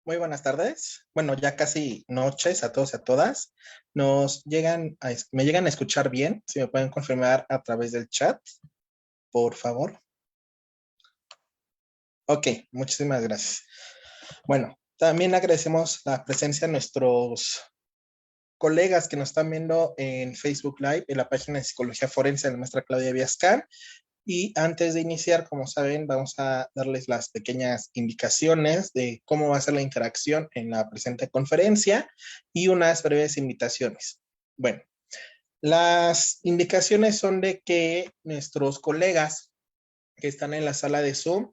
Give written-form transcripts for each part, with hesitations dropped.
Muy buenas tardes. Bueno, ya casi noches a todos y a todas. Me llegan a escuchar bien. Si me pueden confirmar a través del chat, por favor. Ok, muchísimas gracias. Bueno, también agradecemos la presencia de nuestros colegas que nos están viendo en Facebook Live, en la página de Psicología Forense de la maestra Claudia Viascán. Y antes de iniciar, como saben, vamos a darles las pequeñas indicaciones de cómo va a ser la interacción en la presente conferencia y unas breves invitaciones. Bueno, las indicaciones son de que nuestros colegas que están en la sala de Zoom,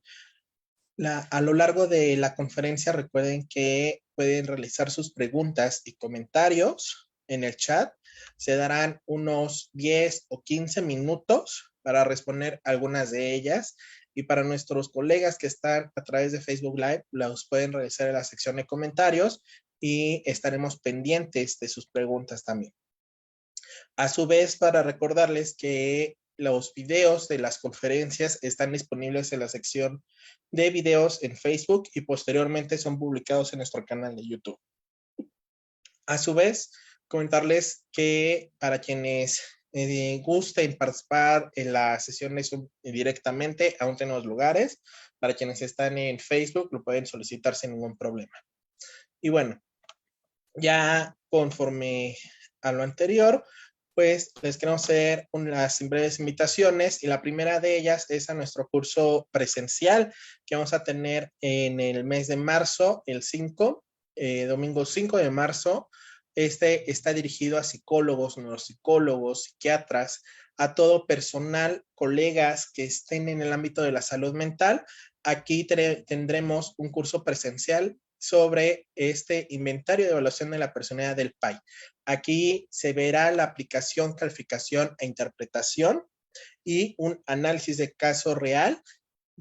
a lo largo de la conferencia, recuerden que pueden realizar sus preguntas y comentarios en el chat. Se darán unos 10 o 15 minutos para responder algunas de ellas. Y para nuestros colegas que están a través de Facebook Live, los pueden realizar en la sección de comentarios y estaremos pendientes de sus preguntas también. A su vez, para recordarles que los videos de las conferencias están disponibles en la sección de videos en Facebook y posteriormente son publicados en nuestro canal de YouTube. A su vez, comentarles que para quienes gusten participar en la sesión de Zoom directamente, aún tenemos lugares. Para quienes están en Facebook, lo pueden solicitar sin ningún problema. Y bueno, ya conforme a lo anterior, pues les queremos hacer unas breves invitaciones y la primera de ellas es a nuestro curso presencial que vamos a tener en el mes de marzo, el 5, domingo 5 de marzo. Este está dirigido a psicólogos, neuropsicólogos, psiquiatras, a todo personal, colegas que estén en el ámbito de la salud mental. Aquí tendremos un curso presencial sobre este inventario de evaluación de la personalidad del PAI. Aquí se verá la aplicación, calificación e interpretación y un análisis de caso real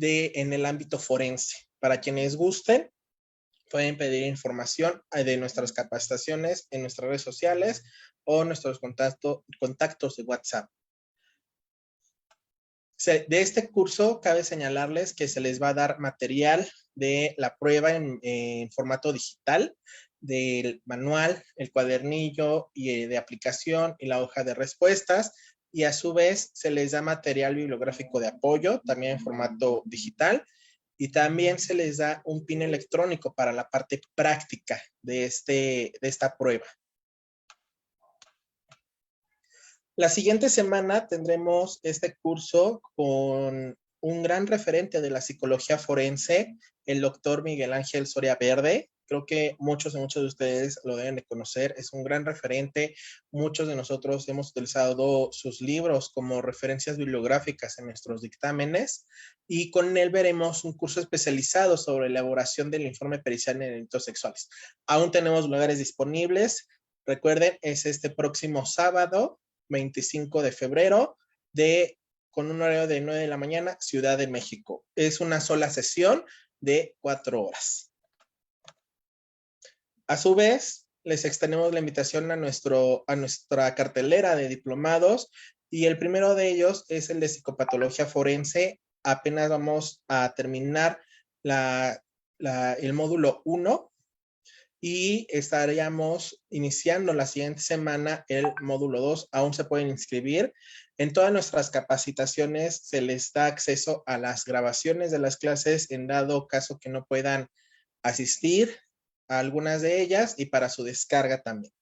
en el ámbito forense. Para quienes gusten, pueden pedir información de nuestras capacitaciones en nuestras redes sociales o nuestros contactos de WhatsApp. De este curso cabe señalarles que se les va a dar material de la prueba en formato digital, del manual, el cuadernillo y de aplicación y la hoja de respuestas, y a su vez se les da material bibliográfico de apoyo, también en formato digital, y también se les da un PIN electrónico para la parte práctica de esta prueba. La siguiente semana tendremos este curso con un gran referente de la psicología forense, el doctor Miguel Ángel Soria Verde. Creo que muchos de ustedes lo deben de conocer. Es un gran referente. Muchos de nosotros hemos utilizado sus libros como referencias bibliográficas en nuestros dictámenes y con él veremos un curso especializado sobre elaboración del informe pericial en delitos sexuales. Aún tenemos lugares disponibles. Recuerden, es este próximo sábado 25 de febrero, con un horario de 9 de la mañana, Ciudad de México. Es una sola sesión de 4 horas. A su vez, les extendemos la invitación a nuestra cartelera de diplomados y el primero de ellos es el de psicopatología forense. Apenas vamos a terminar el módulo 1 y estaríamos iniciando la siguiente semana el módulo 2. Aún se pueden inscribir. En todas nuestras capacitaciones se les da acceso a las grabaciones de las clases en dado caso que no puedan asistir a algunas de ellas y para su descarga también.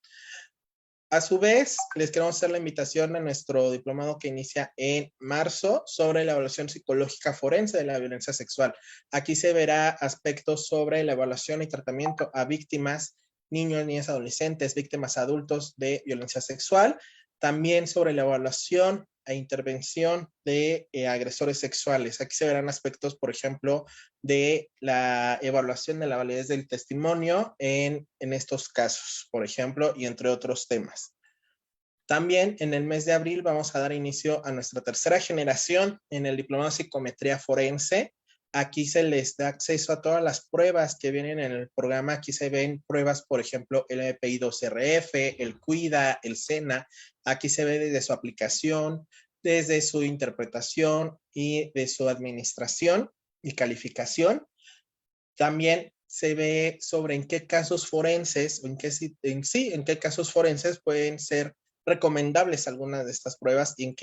A su vez, les queremos hacer la invitación a nuestro diplomado que inicia en marzo sobre la evaluación psicológica forense de la violencia sexual. Aquí se verá aspectos sobre la evaluación y tratamiento a víctimas, niños, niñas, adolescentes, víctimas adultos de violencia sexual. También sobre la evaluación e intervención de agresores sexuales. Aquí se verán aspectos, por ejemplo, de la evaluación de la validez del testimonio en estos casos, por ejemplo, y entre otros temas. También en el mes de abril vamos a dar inicio a nuestra tercera generación en el diplomado de psicometría forense. Aquí se les da acceso a todas las pruebas que vienen en el programa. Aquí se ven pruebas, por ejemplo, el MPI-2RF, el CUIDA, el SENA. Aquí se ve desde su aplicación, desde su interpretación y de su administración y calificación. También se ve sobre en qué casos forenses, o en qué casos forenses pueden ser recomendables algunas de estas pruebas si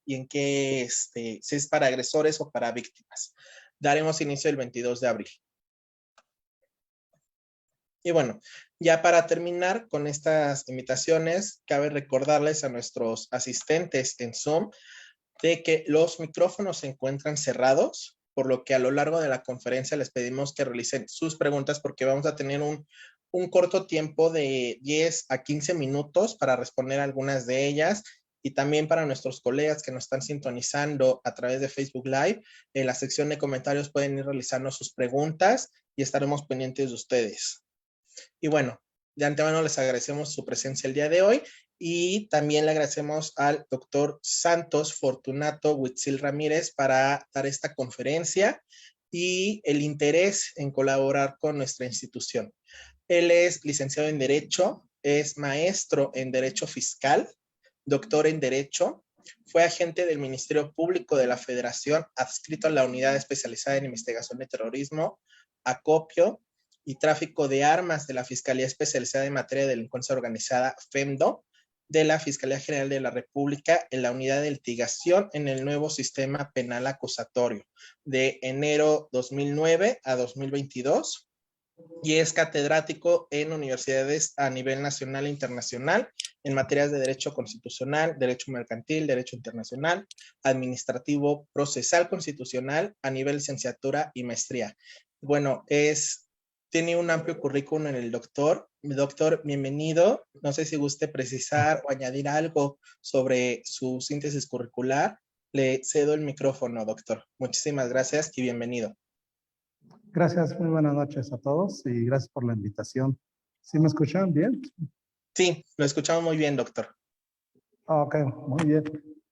es para agresores o para víctimas. Daremos inicio el 22 de abril. Y bueno, ya para terminar con estas invitaciones, cabe recordarles a nuestros asistentes en Zoom de que los micrófonos se encuentran cerrados, por lo que a lo largo de la conferencia les pedimos que realicen sus preguntas porque vamos a tener un corto tiempo de 10 a 15 minutos para responder algunas de ellas, y también para nuestros colegas que nos están sintonizando a través de Facebook Live, en la sección de comentarios pueden ir realizando sus preguntas y estaremos pendientes de ustedes. Y bueno, de antemano les agradecemos su presencia el día de hoy, y también le agradecemos al doctor Santos Fortunato Huitzil Ramírez para dar esta conferencia y el interés en colaborar con nuestra institución. Él es licenciado en Derecho, es maestro en Derecho Fiscal, doctor en Derecho, fue agente del Ministerio Público de la Federación, adscrito a la Unidad Especializada en Investigación de Terrorismo, Acopio y Tráfico de Armas de la Fiscalía Especializada en Materia de Delincuencia Organizada, FEMDO, de la Fiscalía General de la República en la Unidad de Litigación en el nuevo Sistema Penal Acusatorio, de enero 2009 a 2022, y es catedrático en universidades a nivel nacional e internacional en materias de derecho constitucional, derecho mercantil, derecho internacional, administrativo, procesal constitucional a nivel licenciatura y maestría. Bueno, tiene un amplio currículum en el doctor. Doctor, bienvenido. No sé si guste precisar o añadir algo sobre su síntesis curricular. Le cedo el micrófono, doctor. Muchísimas gracias y bienvenido. Gracias, muy buenas noches a todos y gracias por la invitación. ¿Sí me escuchan bien? Sí, lo escuchamos muy bien, doctor. Ok, muy bien.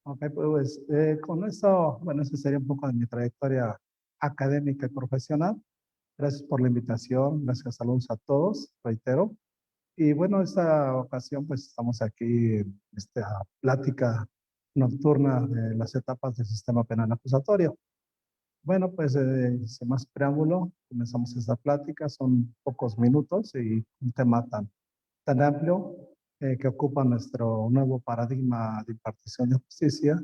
Ok, pues con esto, bueno, eso sería un poco de mi trayectoria académica y profesional. Gracias por la invitación, gracias, saludos a todos, reitero. Y bueno, esta ocasión pues estamos aquí en esta plática nocturna de las etapas del sistema penal acusatorio. Bueno, pues sin más preámbulo, comenzamos esta plática, son pocos minutos y un tema tan amplio que ocupa nuestro nuevo paradigma de impartición de justicia,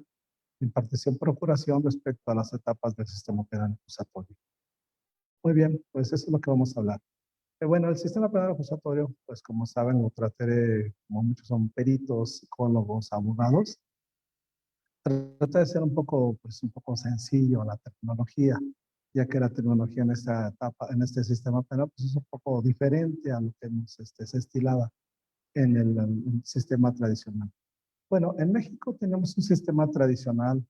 impartición procuración respecto a las etapas del sistema penal acusatorio. Muy bien, pues eso es lo que vamos a hablar. Bueno, el sistema penal acusatorio, pues como saben, lo trataré, como muchos son peritos, psicólogos, abogados. Trata de ser pues un poco sencillo la tecnología, ya que la tecnología en esta etapa, en este sistema penal, pues es un poco diferente a lo que se estilaba en el sistema tradicional. Bueno, en México tenemos un sistema tradicional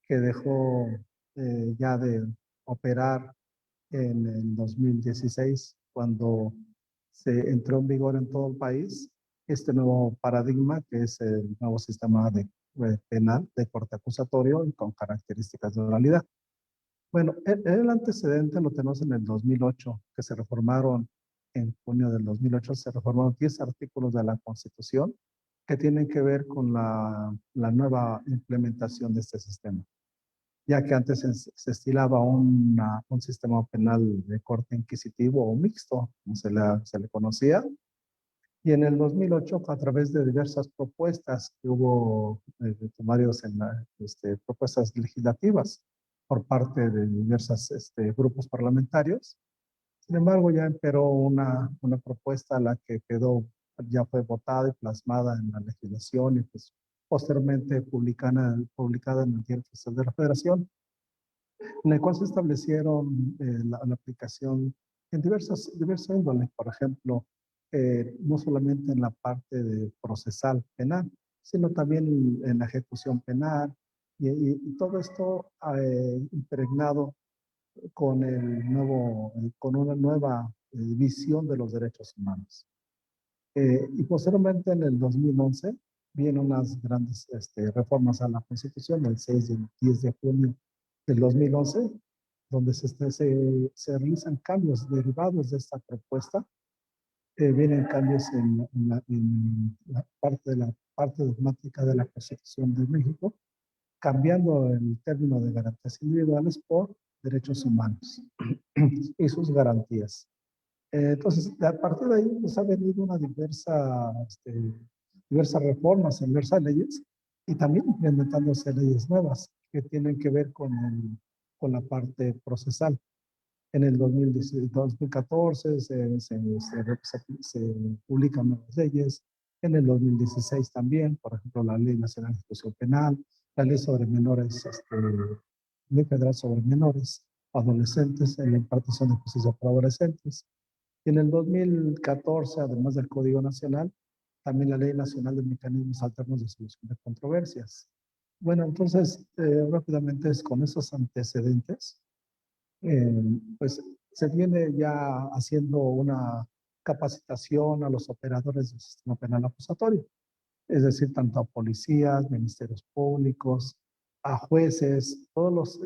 que dejó ya de operar en el 2016, cuando se entró en vigor en todo el país este nuevo paradigma, que es el nuevo sistema penal de corte acusatorio y con características de oralidad. Bueno, el antecedente lo tenemos en el 2008, que se reformaron, en junio del 2008, se reformaron 10 artículos de la Constitución que tienen que ver con la nueva implementación de este sistema, ya que antes se estilaba un sistema penal de corte inquisitivo o mixto, como se le conocía, y en el 2008, a través de diversas propuestas que hubo, varios propuestas legislativas por parte de diversos grupos parlamentarios, sin embargo, ya imperó una propuesta la que ya fue votada y plasmada en la legislación y pues posteriormente publicada en el Diario Oficial de la Federación, en el cual se establecieron la aplicación en diversos índoles, por ejemplo, no solamente en la parte de procesal penal, sino también en la ejecución penal, y todo esto impregnado con una nueva visión de los derechos humanos. Y posteriormente, en el 2011, vienen unas grandes reformas a la Constitución, el 6 y el 10 de junio del 2011, donde se realizan cambios derivados de esta propuesta. Vienen cambios en la parte dogmática de la Constitución de México, cambiando el término de garantías individuales por derechos humanos y sus garantías. Entonces, a partir de ahí, pues ha venido una diversas reformas en diversas leyes y también implementándose leyes nuevas que tienen que ver con la parte procesal. En el 2014 se publican nuevas leyes, en el 2016 también, por ejemplo, la Ley Nacional de Ejecución Penal, la Ley sobre Menores, Ley Federal sobre Menores, adolescentes, en la impartición de justicia para adolescentes. Y en el 2014, además del Código Nacional, también la Ley Nacional de Mecanismos Alternos de Solución de Controversias. Bueno, entonces, rápidamente es con esos antecedentes, pues se viene ya haciendo una capacitación a los operadores del sistema penal acusatorio, es decir, tanto a policías, ministerios públicos, a jueces, todos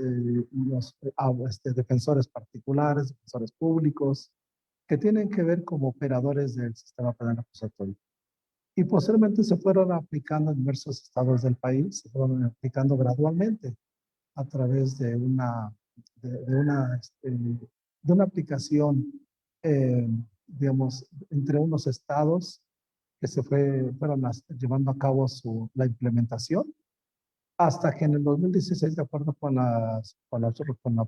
defensores particulares, defensores públicos, que tienen que ver como operadores del sistema penal acusatorio. Y posteriormente se fueron aplicando en diversos estados del país, se fueron aplicando gradualmente a través de una aplicación, digamos, entre unos estados que fueron llevando a cabo la implementación, hasta que en el 2016, de acuerdo con la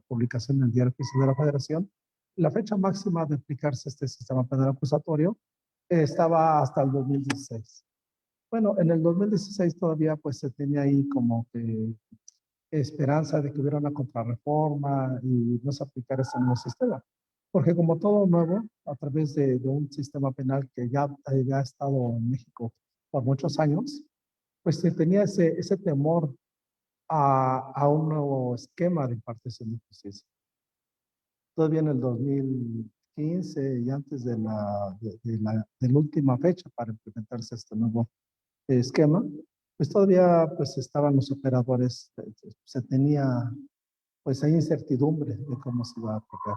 publicación del Diario Oficial de la Federación, la fecha máxima de aplicarse este sistema penal acusatorio estaba hasta el 2016. Bueno, en el 2016 todavía pues se tenía ahí como que esperanza de que hubiera una contrarreforma y no se aplicara ese nuevo sistema. Porque como todo nuevo, a través de un sistema penal que ya ha estado en México por muchos años, pues se tenía ese temor a un nuevo esquema de impartición de justicia. Todavía en el 2015 y antes de la última fecha para implementarse este nuevo esquema, pues todavía pues estaban los operadores, se tenía pues hay incertidumbre de cómo se va a aplicar,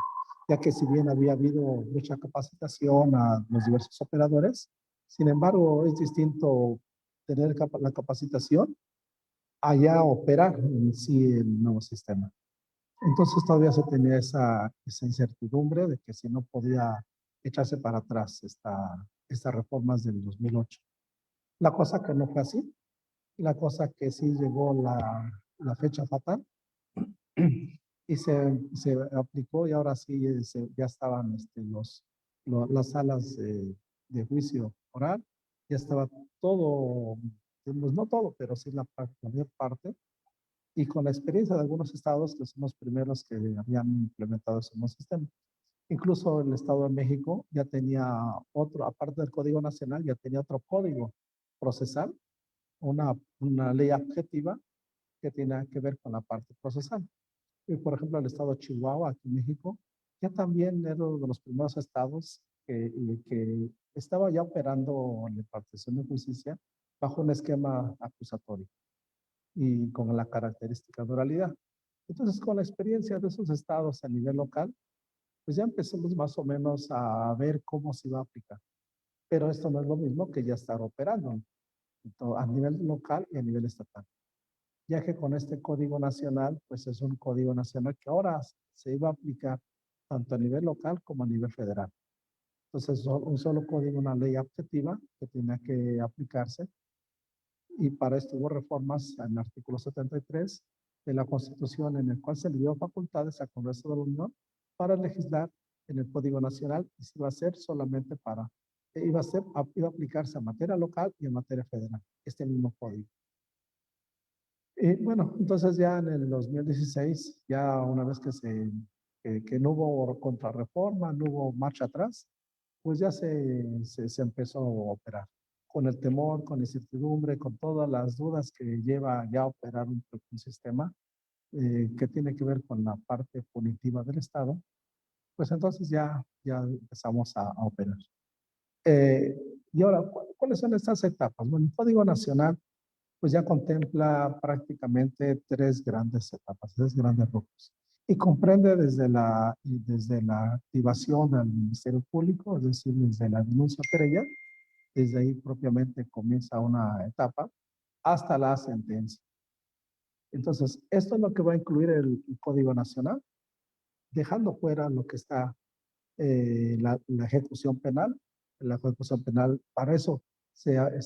ya que si bien había habido mucha capacitación a los diversos operadores, sin embargo es distinto tener la capacitación allá operar en sí el nuevo sistema. Entonces todavía se tenía esa incertidumbre de que si no podía echarse para atrás estas reformas del 2008. La cosa que no fue así, la cosa que sí llegó la fecha fatal y se aplicó y ahora sí ya estaban las salas de juicio oral, ya estaba todo, pues no todo, pero sí la mayor parte, y con la experiencia de algunos estados que son los primeros que habían implementado ese nuevo sistema. Incluso el Estado de México ya tenía otro, aparte del Código Nacional, ya tenía otro código procesal, una ley objetiva que tiene que ver con la parte procesal. Y por ejemplo, el estado de Chihuahua, aquí en México, ya también era uno de los primeros estados que estaba ya operando la impartición de justicia bajo un esquema acusatorio y con la característica de oralidad. Entonces, con la experiencia de esos estados a nivel local, pues ya empezamos más o menos a ver cómo se iba a aplicar. Pero esto no es lo mismo que ya estar operando a nivel local y a nivel estatal, ya que con este código nacional, pues es un código nacional que ahora se iba a aplicar tanto a nivel local como a nivel federal. Entonces, un solo código, una ley objetiva que tenía que aplicarse, y para esto hubo reformas en el artículo 73 de la Constitución, en el cual se le dio facultades al Congreso de la Unión para legislar en el Código Nacional, y se iba a hacer solamente iba a aplicarse a materia local y a materia federal, este mismo código. Y bueno, entonces ya en el 2016, ya una vez que no hubo contrarreforma, no hubo marcha atrás, pues ya se empezó a operar. Con el temor, con la incertidumbre, con todas las dudas que lleva ya a operar un sistema que tiene que ver con la parte punitiva del Estado, pues entonces ya empezamos a operar. Y ahora, ¿cuáles son estas etapas? Bueno, el Código Nacional pues ya contempla prácticamente tres grandes etapas, tres grandes grupos. Y comprende desde la activación del Ministerio Público, es decir, desde la denuncia querella, desde ahí propiamente comienza una etapa, hasta la sentencia. Entonces, esto es lo que va a incluir el Código Nacional, dejando fuera lo que está la ejecución penal. La ejecución penal, para eso se había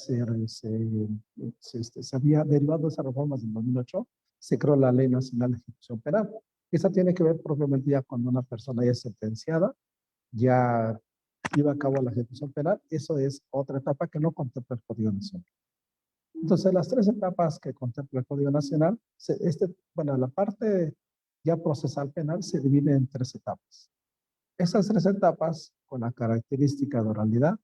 derivado de esas reformas del 2008, se creó la Ley Nacional de Ejecución Penal. Esa tiene que ver propiamente ya cuando una persona ya es sentenciada, ya lleva a cabo la ejecución penal. Eso es otra etapa que no contempla el Código Nacional. Entonces, las tres etapas que contempla el Código Nacional, bueno, la parte ya procesal penal se divide en tres etapas. Esas tres etapas, con la característica de oralidad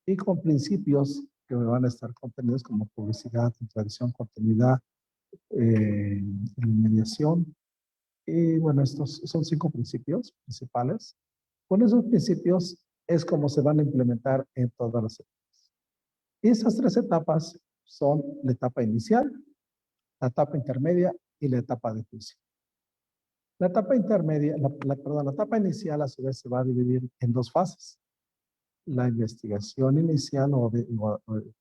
y con principios que van a estar contenidos como publicidad, tradición, continuidad, mediación. Y bueno, estos son 5 principios principales. Con esos principios es como se van a implementar en todas las etapas. Y esas tres etapas son la etapa inicial, la etapa intermedia y la etapa de juicio. La etapa intermedia, la etapa inicial a su vez se va a dividir en 2 fases. La investigación inicial o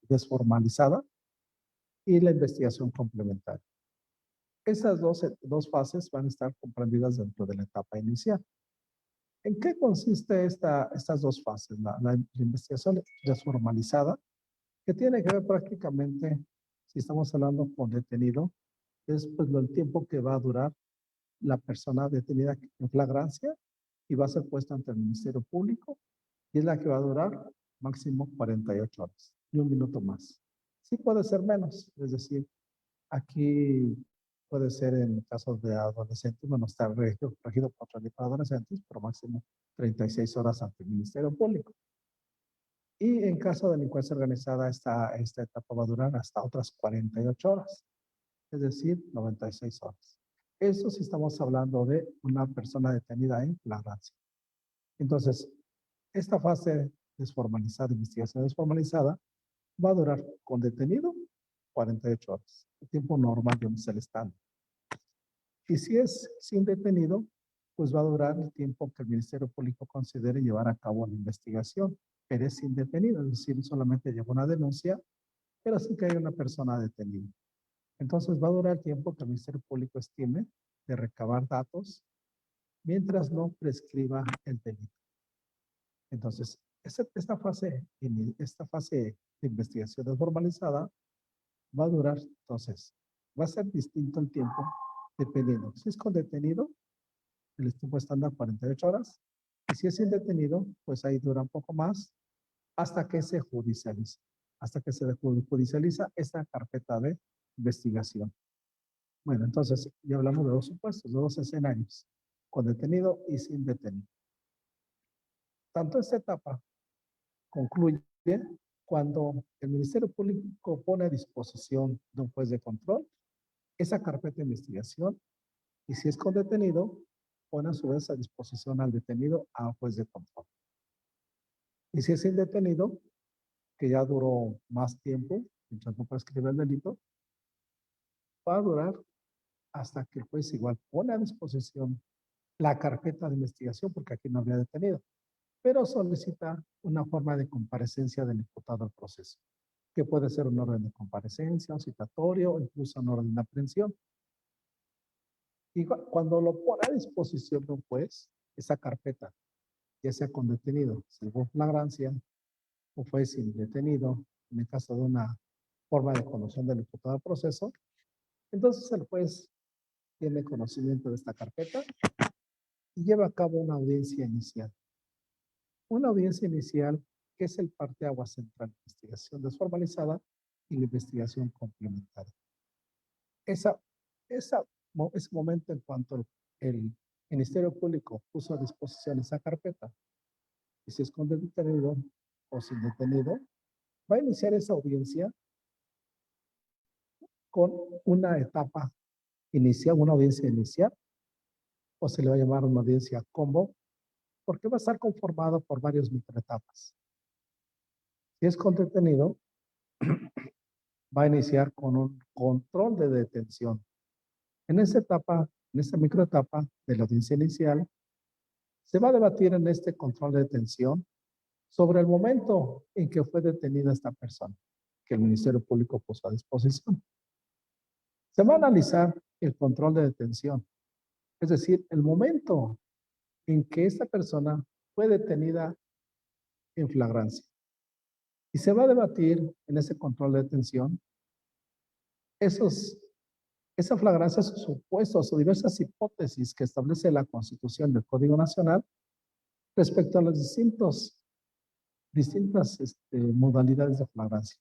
desformalizada y la investigación complementaria. Esas dos fases van a estar comprendidas dentro de la etapa inicial. ¿En qué consiste estas 2 fases? La investigación desformalizada, que tiene que ver prácticamente, si estamos hablando con detenido, es pues el tiempo que va a durar la persona detenida en flagrancia y va a ser puesta ante el Ministerio Público, y es la que va a durar máximo 48 horas y 1 minuto más. Sí puede ser menos, es decir, aquí puede ser en casos de adolescentes, bueno, está regido por la ley para adolescentes, pero máximo 36 horas ante el Ministerio Público. Y en caso de delincuencia organizada, esta etapa va a durar hasta otras 48 horas, es decir, 96 horas. Eso sí estamos hablando de una persona detenida en flagrancia. Entonces, esta fase desformalizada, investigación desformalizada, va a durar con detenido 48 horas, el tiempo normal de un estándar. Y si es sin detenido, pues va a durar el tiempo que el Ministerio Público considere llevar a cabo la investigación, pero es sin detenido, es decir, solamente lleva una denuncia, pero sí que hay una persona detenida. Entonces va a durar el tiempo que el Ministerio Público estime de recabar datos mientras no prescriba el delito. Entonces, esta fase de investigación desformalizada va a durar, entonces, va a ser distinto el tiempo dependiendo. Si es con detenido, el tiempo estándar 48 horas, y si es indetenido, pues ahí dura un poco más hasta que se judicializa, hasta que se judicializa esta carpeta de investigación. Bueno, entonces ya hablamos de 2 supuestos, de 2 escenarios, con detenido y sin detenido. Tanto esta etapa concluye cuando el Ministerio Público pone a disposición de un juez de control esa carpeta de investigación, y si es con detenido, pone a su vez a disposición al detenido a un juez de control. Y si es indetenido, que ya duró más tiempo, mientras no prescribe el delito, va a durar hasta que el juez igual pone a disposición la carpeta de investigación, porque aquí no había detenido, pero solicita una forma de comparecencia del imputado al proceso, que puede ser un orden de comparecencia, un citatorio o incluso un orden de aprehensión. Y cuando lo pone a disposición de un juez, esa carpeta, ya sea con detenido, si hubo flagrancia, o fue sin detenido, en el caso de una forma de conducción del imputado al proceso, entonces el juez tiene conocimiento de esta carpeta y lleva a cabo una audiencia inicial. Una audiencia inicial que es el parteaguas entre la investigación desformalizada y la investigación complementaria. Ese momento en cuanto el Ministerio Público puso a disposición esa carpeta, y si es con detenido o sin detenido, va a iniciar esa audiencia con una etapa inicial, una audiencia inicial, o se le va a llamar una audiencia combo, porque va a estar conformado por varias microetapas. Si es con detenido, va a iniciar con un control de detención. En esta etapa, en esta microetapa de la audiencia inicial, se va a debatir en este control de detención sobre el momento en que fue detenida esta persona, que el Ministerio Público puso a disposición. Se va a analizar el control de detención, es decir, el momento en que esta persona fue detenida en flagrancia. Y se va a debatir en ese control de detención esa flagrancia, sus supuestos o diversas hipótesis que establece la Constitución del Código Nacional respecto a las distintas modalidades de flagrancia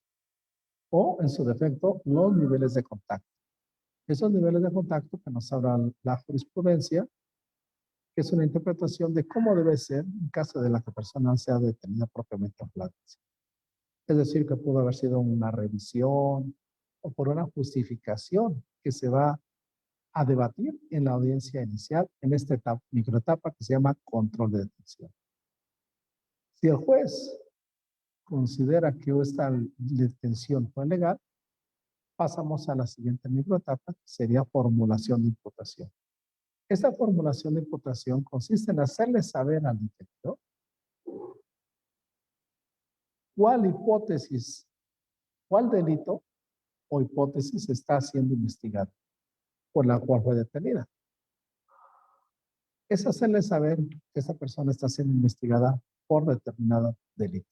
o, en su defecto, los niveles de contacto. Esos niveles de contacto que nos habla la jurisprudencia, que es una interpretación de cómo debe ser en caso de la que persona sea detenida propiamente en flagrancia. Es decir, que pudo haber sido una revisión o por una justificación que se va a debatir en la audiencia inicial en esta etapa, microetapa que se llama control de detención. Si el juez considera que esta detención fue legal, pasamos a la siguiente microetapa, que sería formulación de imputación. Esta formulación de imputación consiste en hacerle saber al detenido cuál hipótesis, cuál delito o hipótesis está siendo investigada, por la cual fue detenida. Es hacerle saber que esa persona está siendo investigada por determinado delito.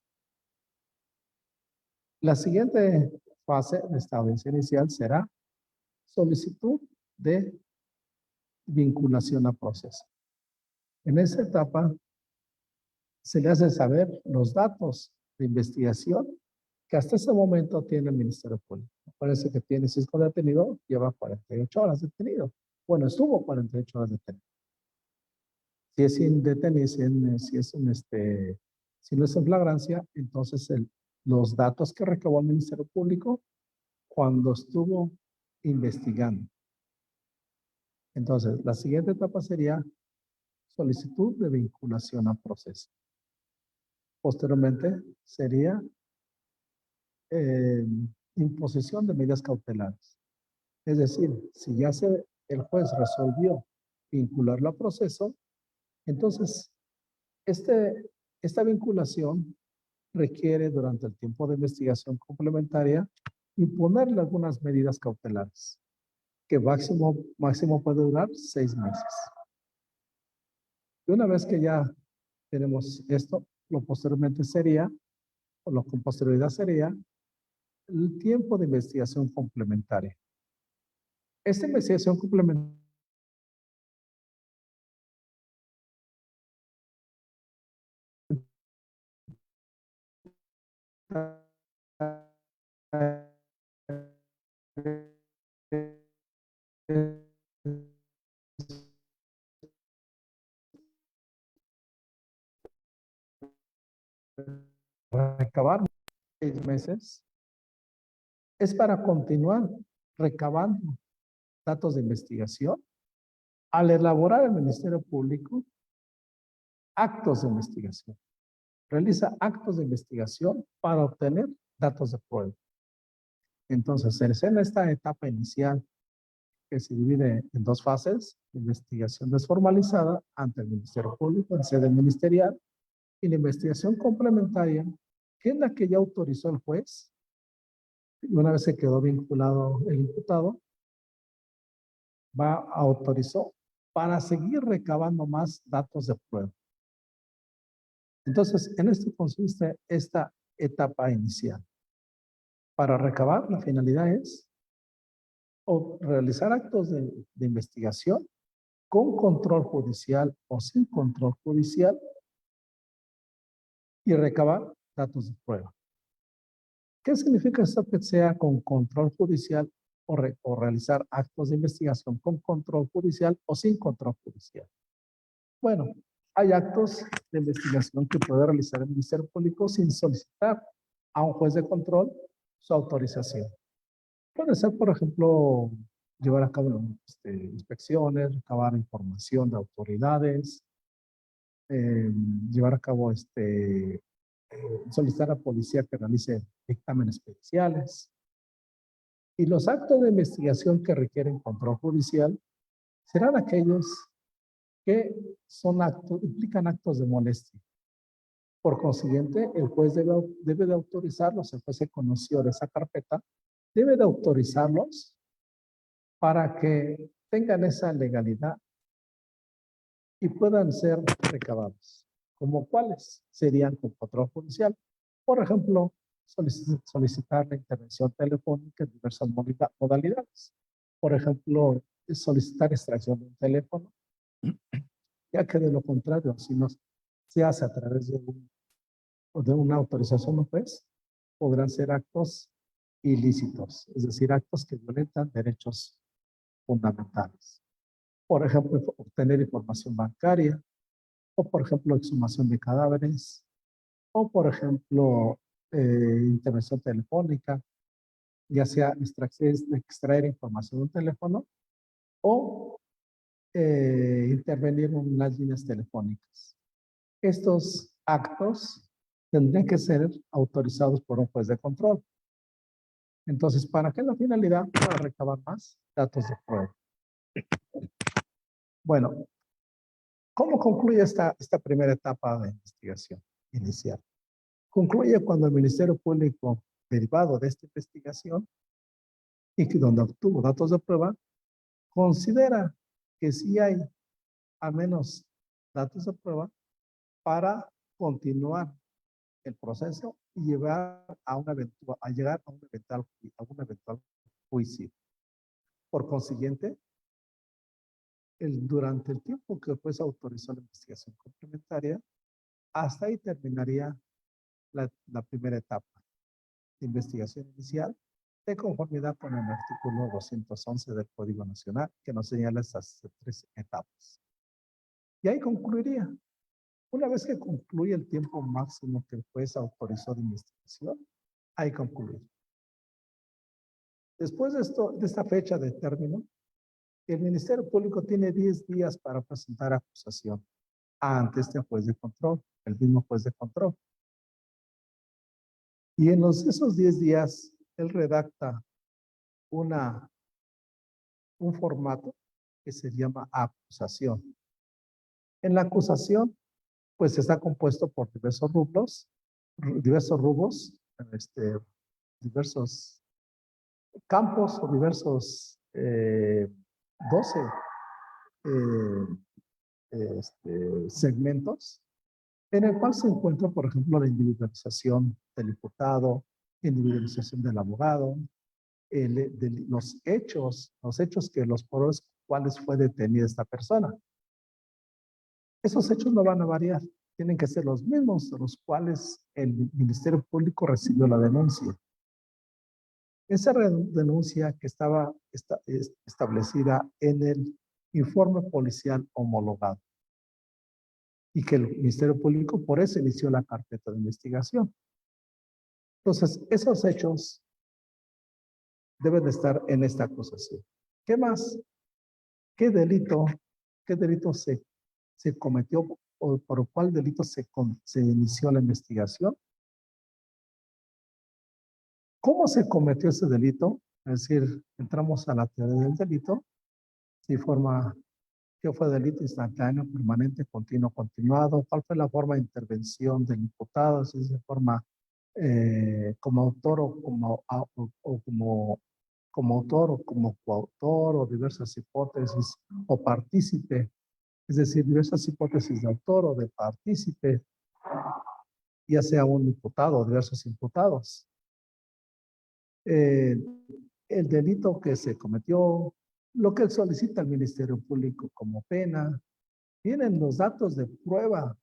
La siguiente fase de esta audiencia inicial será solicitud de vinculación a proceso. En esa etapa se le hace saber los datos de investigación que hasta ese momento tiene el Ministerio Público. Parece que tiene 5 detenidos, lleva 48 horas detenido. Bueno, estuvo 48 horas detenido. Si es indetenido, si no es en flagrancia, entonces los datos que recabó el Ministerio Público cuando estuvo investigando. Entonces, la siguiente etapa sería solicitud de vinculación a proceso. Posteriormente sería imposición de medidas cautelares. Es decir, si ya el juez resolvió vincularlo a proceso, entonces esta vinculación requiere durante el tiempo de investigación complementaria imponerle algunas medidas cautelares, que máximo puede durar 6 meses. Y una vez que ya tenemos esto, lo posteriormente sería, o lo con posterioridad sería, el tiempo de investigación complementaria. Esta investigación complementaria recabar 6 meses es para continuar recabando datos de investigación al elaborar el Ministerio Público actos de investigación. Realiza actos de investigación para obtener datos de prueba. Entonces, en esta etapa inicial, que se divide en 2 fases, investigación desformalizada ante el Ministerio Público en sede ministerial y la investigación complementaria, que es la que ya autorizó el juez, y una vez se quedó vinculado el imputado, autorizó para seguir recabando más datos de prueba. Entonces, en esto consiste esta etapa inicial. Para recabar, la finalidad es realizar actos de investigación con control judicial o sin control judicial y recabar datos de prueba. ¿Qué significa esto que sea con control judicial o realizar actos de investigación con control judicial o sin control judicial? Bueno, hay actos de investigación que puede realizar el Ministerio Público sin solicitar a un juez de control su autorización. Puede ser, por ejemplo, llevar a cabo inspecciones, recabar información de autoridades, llevar a cabo solicitar a la policía que realice dictámenes periciales. Y los actos de investigación que requieren control judicial serán aquellos que implican actos de molestia. Por consiguiente, el juez debe de autorizarlos, el juez se conoció de esa carpeta, debe de autorizarlos para que tengan esa legalidad y puedan ser recabados. ¿Como cuáles? Serían con control judicial. Por ejemplo, solicitar la intervención telefónica en diversas modalidades. Por ejemplo, solicitar extracción de un teléfono, ya que de lo contrario, si no se hace a través de una autorización juez, podrán ser actos ilícitos, es decir, actos que violentan derechos fundamentales. Por ejemplo, obtener información bancaria, o por ejemplo, exhumación de cadáveres, o por ejemplo, intervención telefónica, ya sea extraer información de un teléfono o intervenir en las líneas telefónicas. Estos actos tendrían que ser autorizados por un juez de control. Entonces, ¿para qué la finalidad? Para recabar más datos de prueba. Bueno, ¿cómo concluye esta primera etapa de investigación inicial? Concluye cuando el Ministerio Público, derivado de esta investigación, y que donde obtuvo datos de prueba, considera que sí hay al menos datos de prueba para continuar el proceso y llegar a un eventual juicio. Por consiguiente, durante el tiempo que el juez autorizó la investigación complementaria, hasta ahí terminaría la primera etapa de investigación inicial, de conformidad con el artículo 211 del Código Nacional, que nos señala estas 3 etapas. Y ahí concluiría. Una vez que concluye el tiempo máximo que el juez autorizó de investigación, ahí concluye. Después de esta fecha de término, el Ministerio Público tiene 10 días para presentar acusación ante este juez de control, el mismo juez de control. Y en esos 10 días, él redacta un formato que se llama acusación. En la acusación, pues está compuesto por diversos rubros, diversos campos o diversos 12 segmentos, en el cual se encuentra, por ejemplo, la individualización del imputado, individualización del abogado, los hechos por los cuales fue detenida esta persona. Esos hechos no van a variar, tienen que ser los mismos de los cuales el Ministerio Público recibió la denuncia. Esa denuncia que estaba establecida en el informe policial homologado y que el Ministerio Público por eso inició la carpeta de investigación. Entonces, esos hechos deben de estar en esta acusación. ¿Qué más? ¿Qué delito se cometió o por cuál delito se inició la investigación? ¿Cómo se cometió ese delito? Es decir, entramos a la teoría del delito, si forma, ¿qué fue delito instantáneo, permanente, continuo, continuado? ¿Cuál fue la forma de intervención del imputado? Si es de forma como autor o como autor o como coautor o diversas hipótesis o partícipe, es decir, diversas hipótesis de autor o de partícipe, ya sea un imputado o diversos imputados. El delito que se cometió, lo que solicita el Ministerio Público como pena, vienen los datos de prueba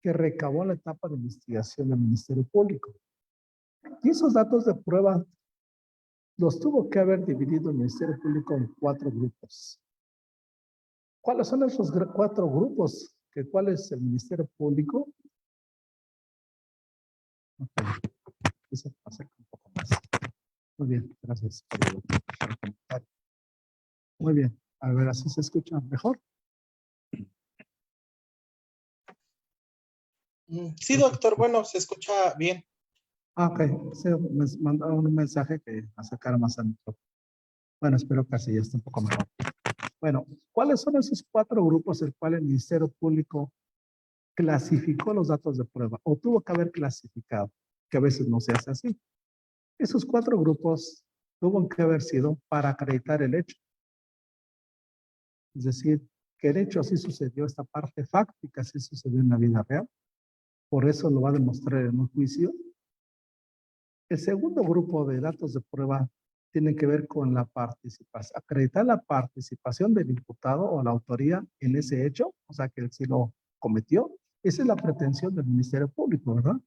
que recabó en la etapa de investigación del Ministerio Público. Y esos datos de prueba los tuvo que haber dividido el Ministerio Público en 4 grupos. ¿Cuáles son esos 4 grupos? ¿Cuál es el Ministerio Público? Okay. Eso pasa un poco más. Muy bien, gracias por el comentario. Muy bien, a ver, así se escucha mejor. Sí, doctor, bueno, se escucha bien. Ok, se me mandaron un mensaje que sacara más al micrófono. Bueno, espero que así ya esté un poco mejor. Bueno, ¿cuáles son esos 4 grupos el cual el Ministerio Público clasificó los datos de prueba o tuvo que haber clasificado, que a veces no se hace así? Esos 4 grupos tuvo que haber sido para acreditar el hecho. Es decir, que de hecho así sucedió, esta parte fáctica sí sucedió en la vida real, por eso lo va a demostrar en un juicio. El segundo grupo de datos de prueba tiene que ver con la participación, acreditar la participación del imputado o la autoría en ese hecho, o sea que él sí lo cometió. Esa es la pretensión del Ministerio Público, ¿verdad?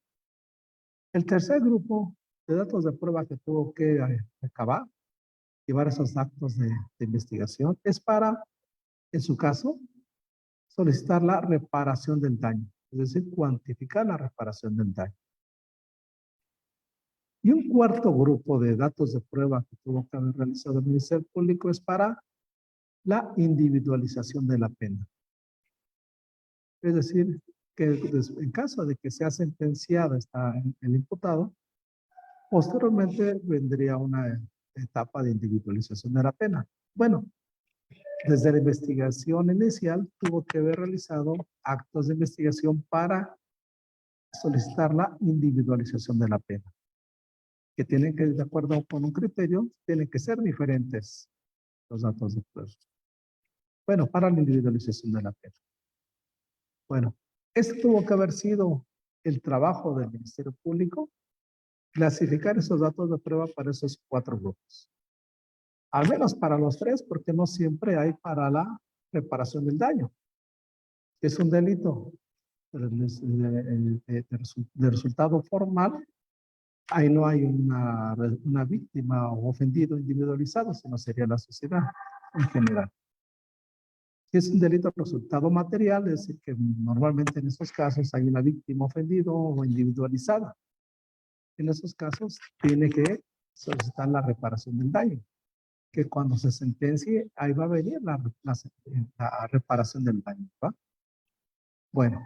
El tercer grupo de datos de prueba que tuvo que recabar, llevar esos actos de investigación, es para, en su caso, solicitar la reparación del daño, es decir, cuantificar la reparación del daño. Y un cuarto grupo de datos de prueba que tuvo que haber realizado el Ministerio Público es para la individualización de la pena. Es decir, que en caso de que sea sentenciado el imputado, posteriormente vendría una etapa de individualización de la pena. Bueno, desde la investigación inicial tuvo que haber realizado actos de investigación para solicitar la individualización de la pena, que tienen que, de acuerdo con un criterio, tienen que ser diferentes los datos de prueba. Bueno, para la individualización de la pena. Bueno, este tuvo que haber sido el trabajo del Ministerio Público, clasificar esos datos de prueba para esos cuatro grupos. Al menos para los tres, porque no siempre hay para la reparación del daño. Es un delito de resultado formal. Ahí no hay una víctima o ofendido individualizado, sino sería la sociedad en general. Si es un delito de resultado material, es decir, que normalmente en estos casos hay una víctima ofendido o individualizada. En esos casos tiene que solicitar la reparación del daño, que cuando se sentencie, ahí va a venir la reparación del daño, ¿va? Bueno,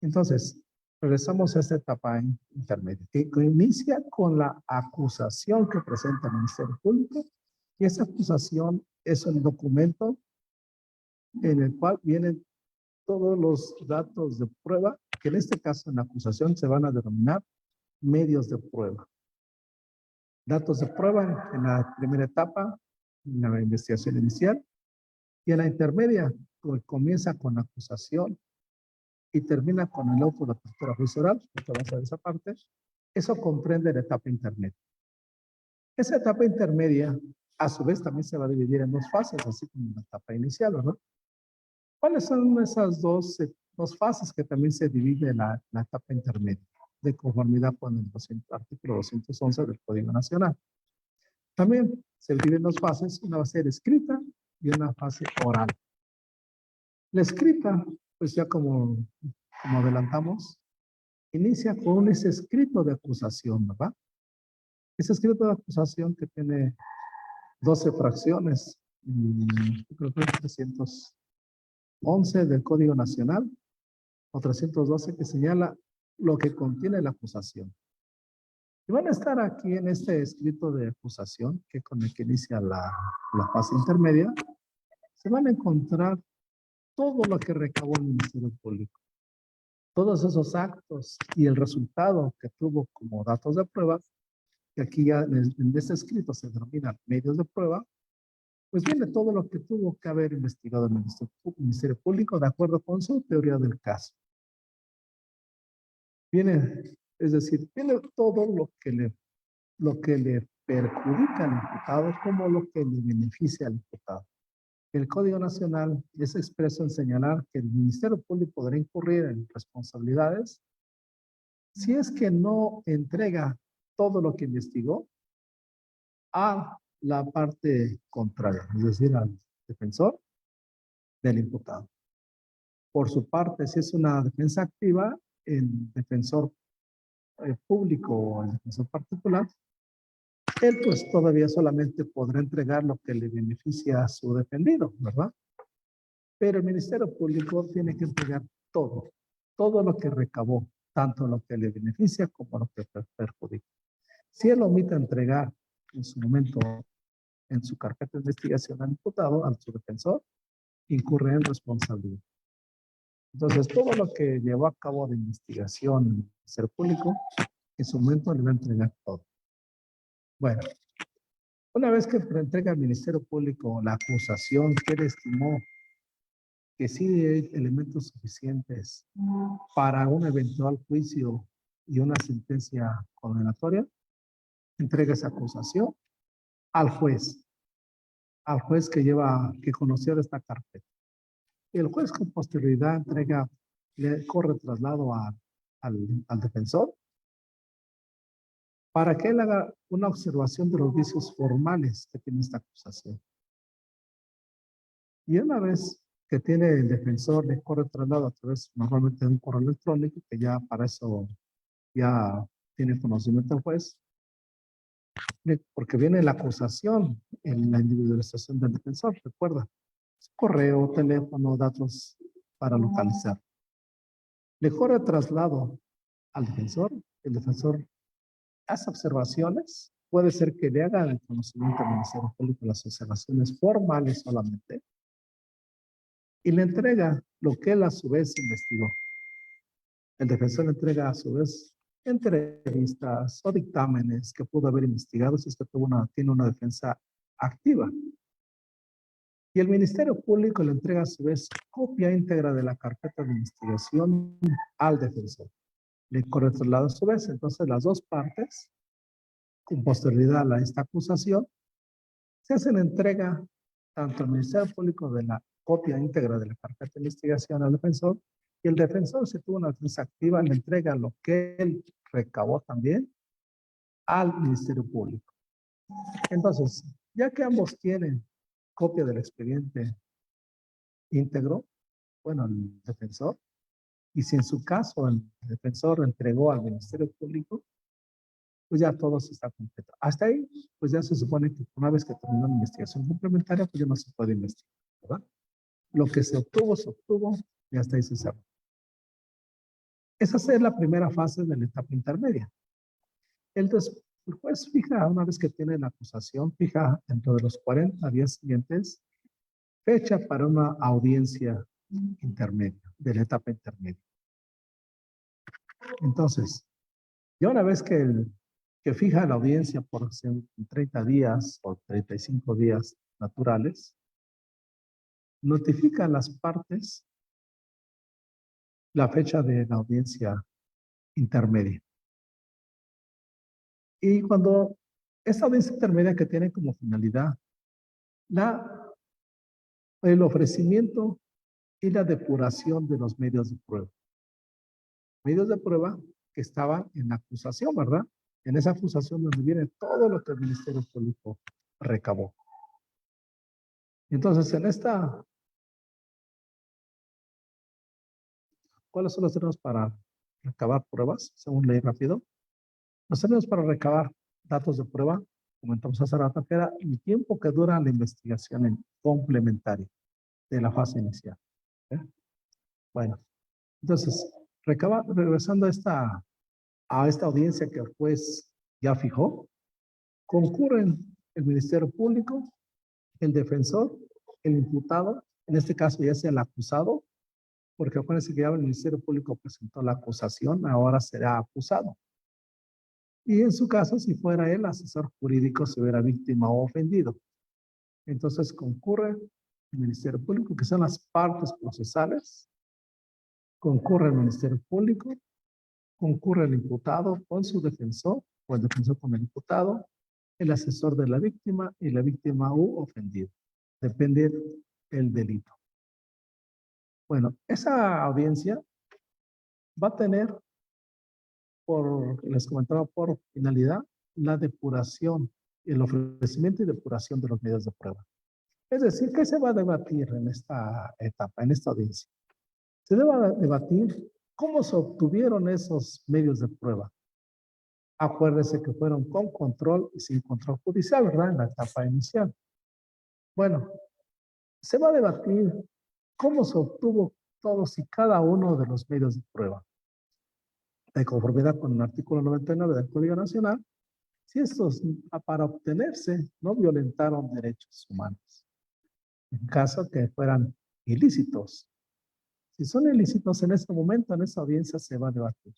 entonces, regresamos a esta etapa intermedia, que inicia con la acusación que presenta el Ministerio Público, y esa acusación es un documento en el cual vienen todos los datos de prueba, que en este caso en la acusación se van a denominar medios de prueba. Datos de prueba en la primera etapa, en la investigación inicial, y en la intermedia, pues, comienza con la acusación y termina con el auto de apertura juicio oral, que vamos a ver esa parte. Eso comprende la etapa intermedia. Esa etapa intermedia, a su vez, también se va a dividir en dos fases, así como la etapa inicial, ¿no? ¿Cuáles son esas dos fases que también se divide la etapa intermedia, de conformidad con el artículo 211 del Código Nacional? También se divide en dos fases, una va a ser escrita y una fase oral. La escrita, pues ya como adelantamos, inicia con ese escrito de acusación, ¿verdad? Ese escrito de acusación que tiene 12 fracciones, creo que es 311 del Código Nacional, o 312 que señala lo que contiene la acusación. Y van a estar aquí en este escrito de acusación, que con el que inicia la fase intermedia, se van a encontrar todo lo que recabó el Ministerio Público. Todos esos actos y el resultado que tuvo como datos de prueba, que aquí ya en este escrito se denominan medios de prueba, pues viene todo lo que tuvo que haber investigado el Ministerio Público de acuerdo con su teoría del caso. Viene, es decir, viene todo lo que le perjudica al imputado como lo que le beneficia al imputado. El Código Nacional es expreso en señalar que el Ministerio Público podrá incurrir en responsabilidades si es que no entrega todo lo que investigó a la parte contraria, es decir, al defensor del imputado. Por su parte, si es una defensa activa, el defensor público o el defensor particular, él pues todavía solamente podrá entregar lo que le beneficia a su defendido, ¿verdad? Pero el Ministerio Público tiene que entregar todo lo que recabó, tanto lo que le beneficia como lo que perjudica. Si él omite entregar en su momento, en su carpeta de investigación al imputado, al su defensor, incurre en responsabilidad. Entonces, todo lo que llevó a cabo de investigación en el Ministerio Público, en su momento le va a entregar todo. Bueno, una vez que entrega al Ministerio Público la acusación que él estimó que sí hay elementos suficientes para un eventual juicio y una sentencia condenatoria, entrega esa acusación al juez que conoció de esta carpeta. Y el juez con posterioridad le corre traslado al defensor para que él haga una observación de los vicios formales que tiene esta acusación. Y una vez que tiene el defensor, le corre traslado a través normalmente de un correo electrónico, que ya para eso ya tiene conocimiento el juez, porque viene la acusación en la individualización del defensor, recuerda, correo, teléfono, datos para localizar. Le corre traslado al defensor, el defensor hace observaciones, puede ser que le haga el conocimiento al Ministerio Público las observaciones formales solamente, y le entrega lo que él a su vez investigó. El defensor le entrega a su vez entrevistas o dictámenes que pudo haber investigado si es que tiene una defensa activa. Y el Ministerio Público le entrega a su vez copia íntegra de la carpeta de investigación al defensor. Le corre traslado a su vez. Entonces las dos partes, con posterioridad a esta acusación, se hacen entrega tanto al Ministerio Público de la copia íntegra de la carpeta de investigación al defensor, y el defensor, si tuvo una defensa activa, le entrega lo que él recabó también al Ministerio Público. Entonces, ya que ambos tienen copia del expediente íntegro, bueno, el defensor, y si en su caso el defensor entregó al Ministerio Público, pues ya todo se está completo. Hasta ahí, pues ya se supone que una vez que terminó la investigación complementaria, pues ya no se puede investigar, ¿verdad? Lo que se obtuvo, y hasta ahí se cerró. Esa es la primera fase de la etapa intermedia. El juez fija, una vez que tiene la acusación, fija dentro de los 40 días siguientes fecha para una audiencia intermedia, de la etapa intermedia. Entonces, ya una vez que fija la audiencia por 30 días o 35 días naturales, notifica a las partes la fecha de la audiencia intermedia. Y cuando esta audiencia intermedia, que tiene como finalidad el ofrecimiento y la depuración de los medios de prueba. Medios de prueba que estaban en la acusación, ¿verdad? En esa acusación donde viene todo lo que el Ministerio Público recabó. Entonces, ¿cuáles son los términos para recabar pruebas? Según ley rápido. Los términos para recabar datos de prueba, comentamos hace rato, que era el tiempo que dura la investigación complementaria de la fase inicial. ¿Eh? Bueno, entonces, regresando a esta audiencia que el juez ya fijó, concurren el Ministerio Público, el defensor, el imputado, en este caso ya sea el acusado, porque acuérdense que ya el Ministerio Público presentó la acusación, ahora será acusado. Y en su caso, si fuera el asesor jurídico, si hubiera víctima o ofendido. Entonces concurre el Ministerio Público, que son las partes procesales, concurre el Ministerio Público, concurre el imputado con su defensor, o el defensor con el imputado, el asesor de la víctima y la víctima u ofendido. Depende del delito. Bueno, esa audiencia va a tener, les comentaba, por finalidad, la depuración, el ofrecimiento y depuración de los medios de prueba. Es decir, ¿qué se va a debatir en esta etapa, en esta audiencia? Se debe debatir cómo se obtuvieron esos medios de prueba. Acuérdese que fueron con control y sin control judicial, ¿verdad? En la etapa inicial. Bueno, se va a debatir cómo se obtuvo todos y cada uno de los medios de prueba. De conformidad con el artículo 99 del Código Nacional, si estos, para obtenerse, no violentaron derechos humanos. En caso que fueran ilícitos. Si son ilícitos en este momento, en esta audiencia se va a debatir.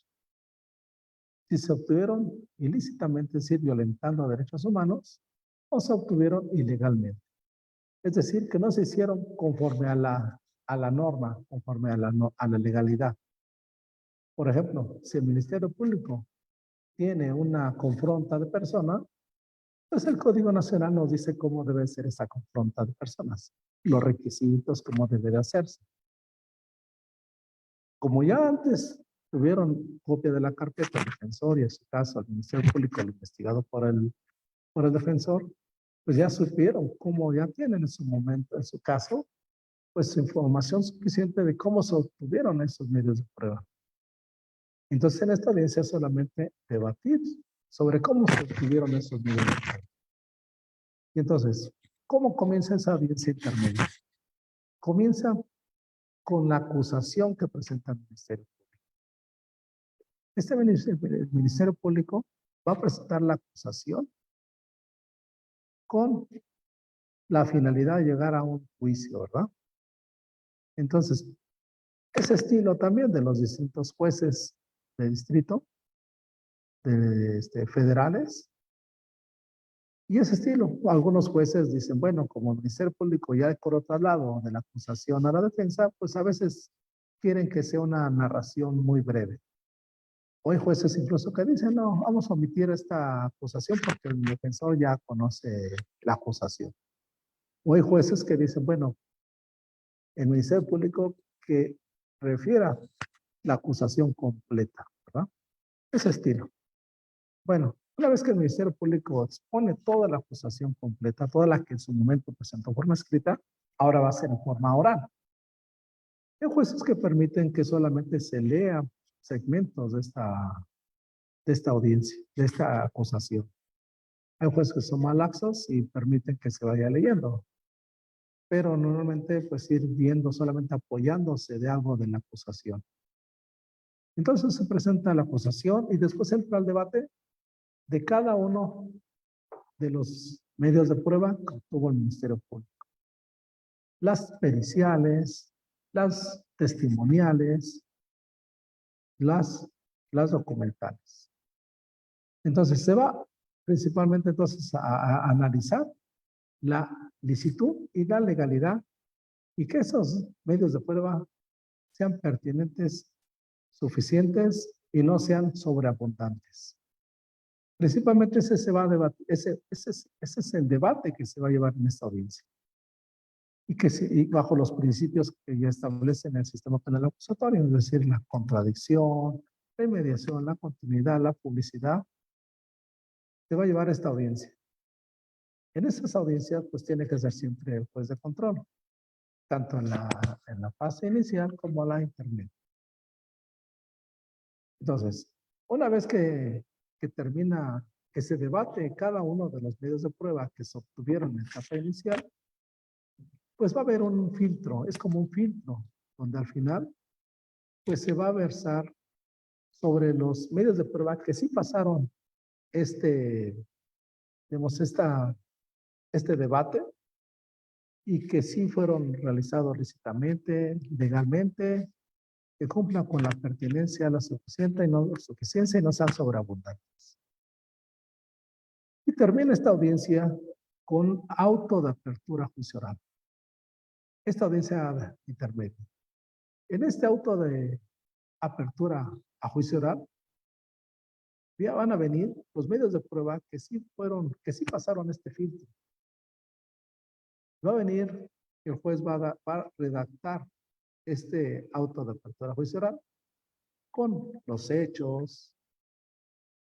Si se obtuvieron ilícitamente, es decir, violentando derechos humanos, o se obtuvieron ilegalmente. Es decir, que no se hicieron conforme a la a la norma, conforme a a la legalidad. Por ejemplo, si el Ministerio Público tiene una confronta de personas, pues el Código Nacional nos dice cómo debe ser esa confronta de personas, los requisitos, cómo debe de hacerse. Como ya antes tuvieron copia de la carpeta del defensor y en su caso el Ministerio Público lo investigado por el defensor, pues ya supieron cómo ya tienen en su momento, en su caso, pues información suficiente de cómo se obtuvieron esos medios de prueba. Entonces en esta audiencia solamente debatir sobre cómo se obtuvieron esos medios de prueba. Y entonces, ¿cómo comienza esa audiencia intermedia? Comienza con la acusación que presenta el Ministerio Público. El Ministerio Público va a presentar la acusación con la finalidad de llegar a un juicio, ¿verdad? Entonces, ese estilo también de los distintos jueces de distrito, federales, y ese estilo, algunos jueces dicen, bueno, como el Ministerio Público ya por otro lado de la acusación a la defensa, pues a veces quieren que sea una narración muy breve. O hay jueces incluso que dicen, no, vamos a omitir esta acusación porque el defensor ya conoce la acusación. O hay jueces que dicen, bueno, el Ministerio Público que refiera la acusación completa, ¿verdad? Ese estilo. Bueno, una vez que el Ministerio Público expone toda la acusación completa, toda la que en su momento presentó en forma escrita, ahora va a ser en forma oral. Hay jueces que permiten que solamente se lean segmentos de esta audiencia, de esta acusación. Hay jueces que son más laxos y permiten que se vaya leyendo. Pero normalmente pues ir viendo solamente apoyándose de algo de la acusación. Entonces se presenta la acusación y después entra el debate de cada uno de los medios de prueba que obtuvo el Ministerio Público. Las periciales, las testimoniales, las documentales. Entonces se va principalmente entonces a analizar la licitud y la legalidad y que esos medios de prueba sean pertinentes, suficientes y no sean sobreabundantes. Principalmente ese se va a debatir, ese es el debate que se va a llevar en esta audiencia. Y bajo los principios que ya establecen el sistema penal acusatorio, es decir, la contradicción, la inmediación, la continuidad, la publicidad, se va a llevar esta audiencia. En esas audiencias, pues tiene que ser siempre el juez de control, tanto en la fase inicial como la intermedia. Entonces, una vez que termina, que se debate cada uno de los medios de prueba que se obtuvieron en la etapa inicial, pues va a haber un filtro, es como un filtro, donde al final, pues se va a versar sobre los medios de prueba que sí pasaron digamos, este debate y que sí fueron realizados lícitamente, legalmente, que cumplan con la pertinencia, la suficiencia y no sean sobreabundantes. Y termina esta audiencia con auto de apertura juicio oral. Esta audiencia intermedia. En este auto de apertura a juicio oral, ya van a venir los medios de prueba que sí pasaron este filtro. Va a venir, el juez va a redactar este auto de apertura a juicio oral con los hechos,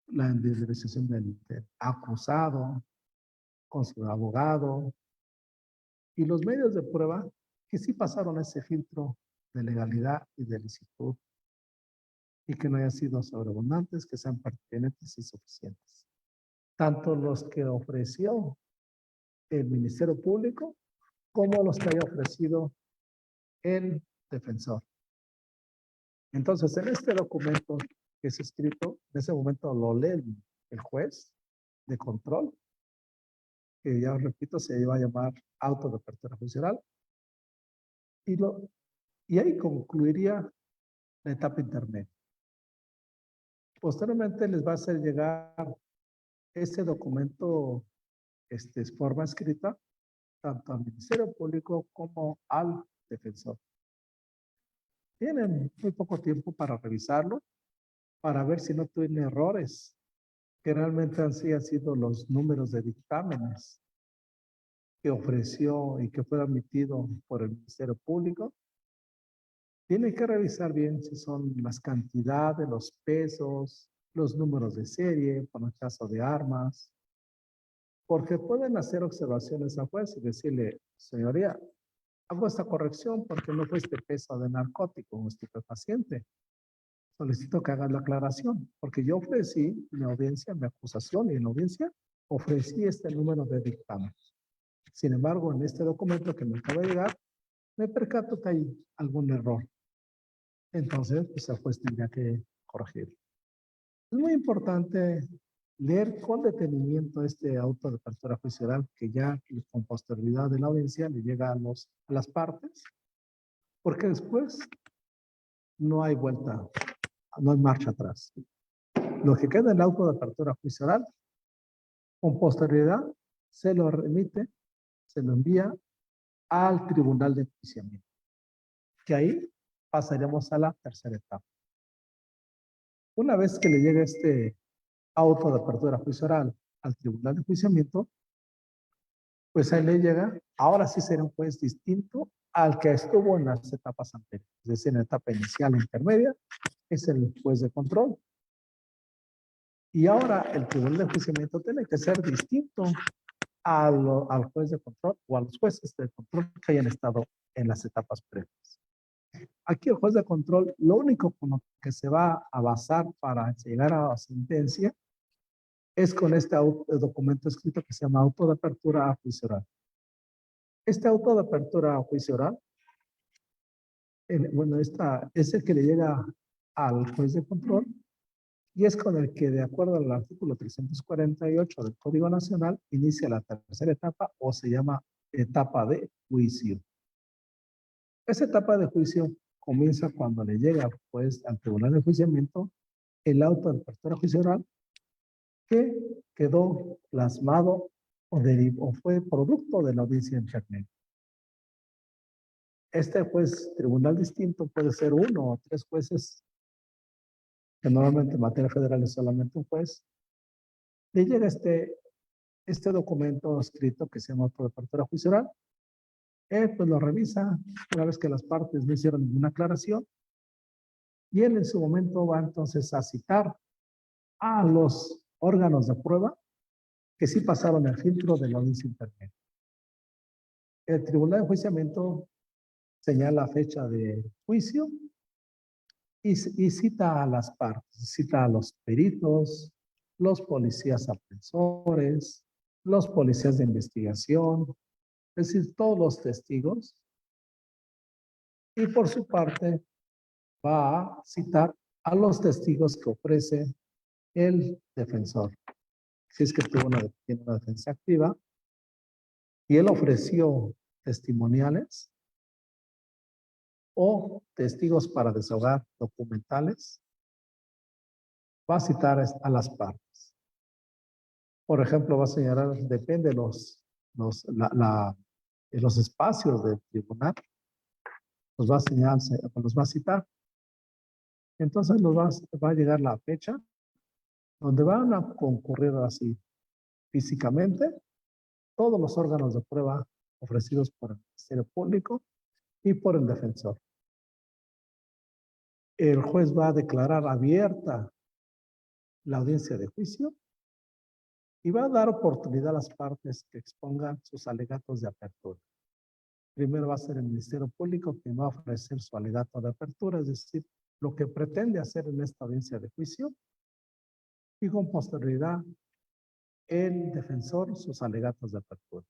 la indemnización del acusado, con su abogado, y los medios de prueba que sí pasaron ese filtro de legalidad y de licitud y que no hayan sido sobreabundantes, que sean pertinentes y suficientes. Tanto los que ofreció el Ministerio Público como los que haya ofrecido el defensor. Entonces, en este documento que es escrito, en ese momento lo lee el juez de control, que ya os repito, se va a llamar auto de apertura judicial, y ahí concluiría la etapa intermedia. Posteriormente les va a hacer llegar este documento, forma escrita, tanto al Ministerio Público como al defensor. Tienen muy poco tiempo para revisarlo, para ver si no tienen errores, que realmente han sido los números de dictámenes que ofreció y que fue admitido por el Ministerio Público. Tiene que revisar bien si son las cantidades, los pesos, los números de serie, por el caso de armas, porque pueden hacer observaciones al juez y decirle, señoría, hago esta corrección porque no fue este peso de narcótico o estupefaciente. Solicito que hagas la aclaración, porque yo ofrecí mi audiencia, mi acusación y en la audiencia ofrecí este número de dictamen. Sin embargo, en este documento que me acaba de llegar, me percato que hay algún error. Entonces, pues el juez tendría que corregir. Es muy importante leer con detenimiento este auto de apertura juicio oral que ya con posterioridad de la audiencia le llega a las partes, porque después no hay vuelta, no hay marcha atrás. Lo que queda en el auto de apertura juicio oral, con posterioridad, se lo remite, se lo envía al tribunal de enjuiciamiento, que ahí pasaremos a la tercera etapa. Una vez que le llega este auto de apertura juicio oral al tribunal de enjuiciamiento, pues ahí le llega, ahora sí será un juez distinto al que estuvo en las etapas anteriores, es decir, en la etapa inicial e intermedia, es el juez de control. Y ahora el tribunal de enjuiciamiento tiene que ser distinto al juez de control o a los jueces de control que hayan estado en las etapas previas. Aquí el juez de control, lo único con lo que se va a basar para llegar a la sentencia es con este documento escrito que se llama auto de apertura a juicio oral. Este auto de apertura a juicio oral, bueno, es el que le llega al juez de control y es con el que, de acuerdo al artículo 348 del Código Nacional, inicia la tercera etapa o se llama etapa de juicio. Esa etapa de juicio comienza cuando le llega pues, al tribunal de enjuiciamiento el auto de apertura a juicio oral que quedó plasmado o fue producto de la audiencia intermedia. Este juez, tribunal distinto, puede ser uno o tres jueces, que normalmente en materia federal es solamente un juez. Le llega este documento escrito que se llama auto de apertura a juicio oral. Él pues lo revisa una vez que las partes no hicieron ninguna aclaración y él en su momento va entonces a citar a los órganos de prueba que sí pasaron el filtro de la audiencia intermedia. El tribunal de enjuiciamiento señala fecha de juicio y cita a las partes, cita a los peritos, los policías aprensores, los policías de investigación, es decir, todos los testigos. Y por su parte va a citar a los testigos que ofrece el defensor. Si es que tiene una defensa activa y él ofreció testimoniales o testigos para desahogar documentales, va a citar a las partes. Por ejemplo, va a señalar, depende de los espacios del tribunal, los va a señalar, los va a citar. Entonces va a llegar la fecha donde van a concurrir así físicamente todos los órganos de prueba ofrecidos por el Ministerio Público y por el defensor. El juez va a declarar abierta la audiencia de juicio y va a dar oportunidad a las partes que expongan sus alegatos de apertura. Primero va a ser el Ministerio Público quien va a ofrecer su alegato de apertura, es decir, lo que pretende hacer en esta audiencia de juicio, y con posterioridad el defensor sus alegatos de apertura.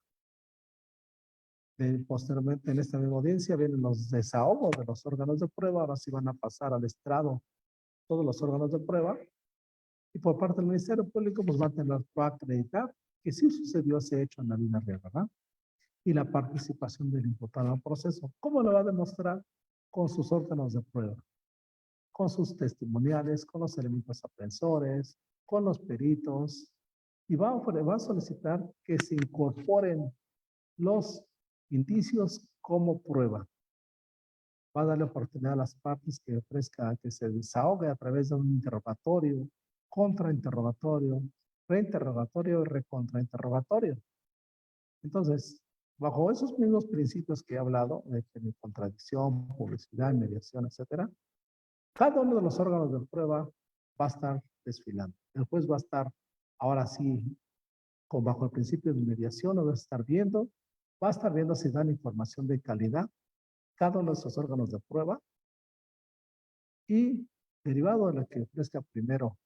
Posteriormente en esta misma audiencia vienen los desahogos de los órganos de prueba, ahora sí van a pasar al estrado todos los órganos de prueba, y por parte del Ministerio Público pues va a acreditar que sí sucedió ese hecho en la vida real, ¿verdad? Y la participación del imputado al proceso. ¿Cómo lo va a demostrar? Con sus órganos de prueba, con sus testimoniales, con los elementos aprensores, con los peritos, y va a solicitar que se incorporen los indicios como prueba. va a darle oportunidad a las partes que ofrezca, que se desahogue a través de un interrogatorio, contrainterrogatorio, reinterrogatorio y recontrainterrogatorio. Entonces, bajo esos mismos principios que he hablado, de contradicción, publicidad, mediación, etcétera, cada uno de los órganos de prueba va a estar desfilando. El juez va a estar, ahora sí, bajo el principio de mediación, va a estar viendo si dan información de calidad cada uno de esos órganos de prueba y derivado de lo que ofrezca primero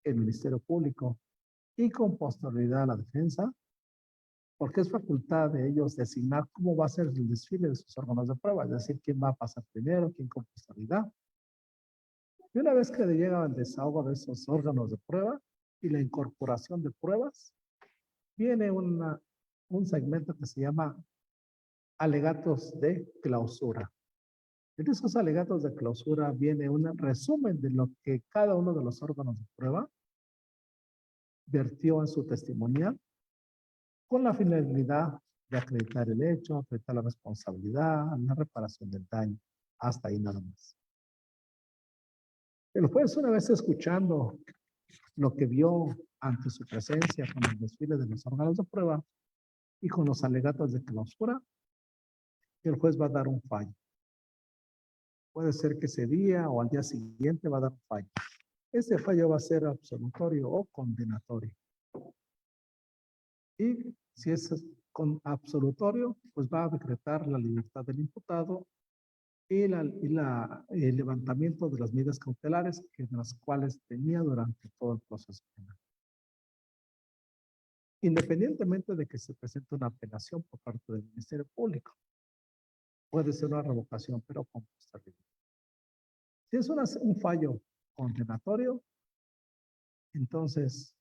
el Ministerio Público y con posterioridad a la defensa, porque es facultad de ellos designar cómo va a ser el desfile de sus órganos de prueba, es decir, quién va a pasar primero, quién con posterioridad. Y una vez que llega el desahogo de esos órganos de prueba y la incorporación de pruebas, viene un segmento que se llama alegatos de clausura. En esos alegatos de clausura viene un resumen de lo que cada uno de los órganos de prueba vertió en su testimonial con la finalidad de acreditar el hecho, acreditar la responsabilidad, la reparación del daño. Hasta ahí nada más. El juez, una vez escuchando lo que vio ante su presencia con el desfile de los órganos de prueba y con los alegatos de clausura, el juez va a dar un fallo. Puede ser que ese día o al día siguiente va a dar un fallo. Ese fallo va a ser absolutorio o condenatorio. Y si es con absolutorio, pues va a decretar la libertad del imputado y el levantamiento de las medidas cautelares que las cuales tenía durante todo el proceso penal. Independientemente de que se presente una apelación por parte del Ministerio Público, puede ser una revocación, pero con posterioridad. Si es un fallo condenatorio, entonces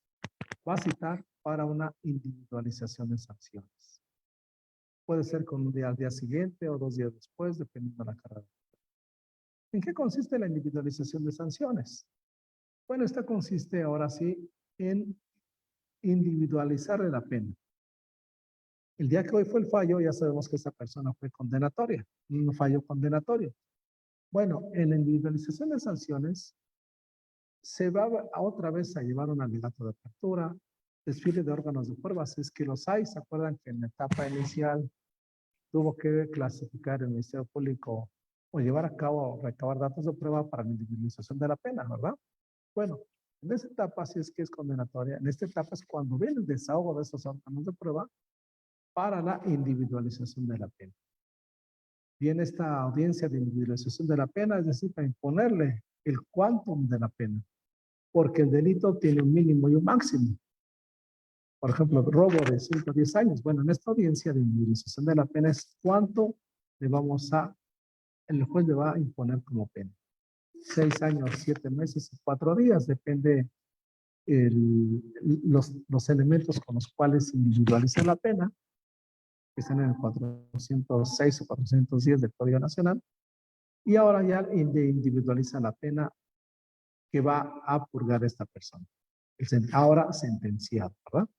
va a citar para una individualización de sanciones. Puede ser con un día al día siguiente o 2 días después, dependiendo de la carrera. ¿En qué consiste la individualización de sanciones? Bueno, esta consiste ahora sí en individualizarle la pena. El día que hoy fue el fallo, ya sabemos que esa persona fue condenatoria, un fallo condenatorio. Bueno, en la individualización de sanciones, se va a otra vez a llevar un alegato de apertura, desfile de órganos de prueba, si es que los hay. ¿Se acuerdan que en la etapa inicial tuvo que clasificar el Ministerio Público o llevar a cabo, recabar datos de prueba para la individualización de la pena, ¿verdad? Bueno, en esta etapa sí es que es condenatoria. En esta etapa es cuando viene el desahogo de esos órganos de prueba para la individualización de la pena. Viene esta audiencia de individualización de la pena, es decir, para imponerle el quantum de la pena, porque el delito tiene un mínimo y un máximo. Por ejemplo, robo de 5 a 10 años. Bueno, en esta audiencia de individualización de la pena es cuánto el juez le va a imponer como pena. 6 años, 7 meses y 4 días, depende los elementos con los cuales se individualiza la pena, que están en el 406 o 410 del Código Nacional, y ahora ya individualiza la pena que va a purgar esta persona. Ahora sentenciado, ¿verdad?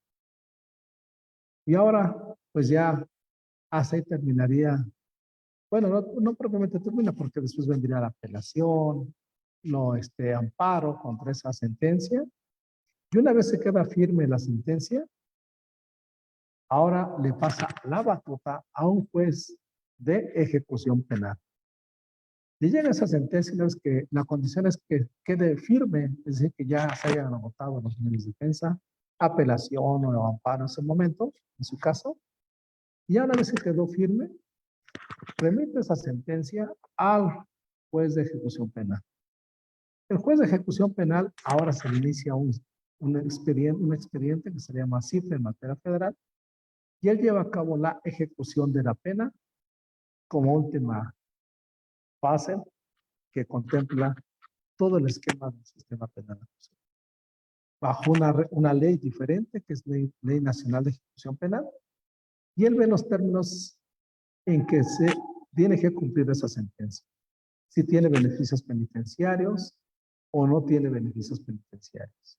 Y ahora, pues ya hasta ahí terminaría. Bueno, no propiamente termina porque después vendría la apelación, amparo contra esa sentencia. Y una vez se queda firme la sentencia, ahora le pasa la batuta a un juez de ejecución penal. Y llega esa sentencia, una vez que la condición es que quede firme, es decir, que ya se hayan agotado los medios de defensa, apelación o amparo en ese momento, en su caso, y una vez que quedó firme, remite esa sentencia al juez de ejecución penal. El juez de ejecución penal ahora se le inicia un expediente que se llama cifra en materia federal, y él lleva a cabo la ejecución de la pena como última fase que contempla todo el esquema del sistema penal bajo una ley diferente, que es ley Nacional de Ejecución Penal, y él ve los términos en que se tiene que cumplir esa sentencia. Si tiene beneficios penitenciarios o no tiene beneficios penitenciarios.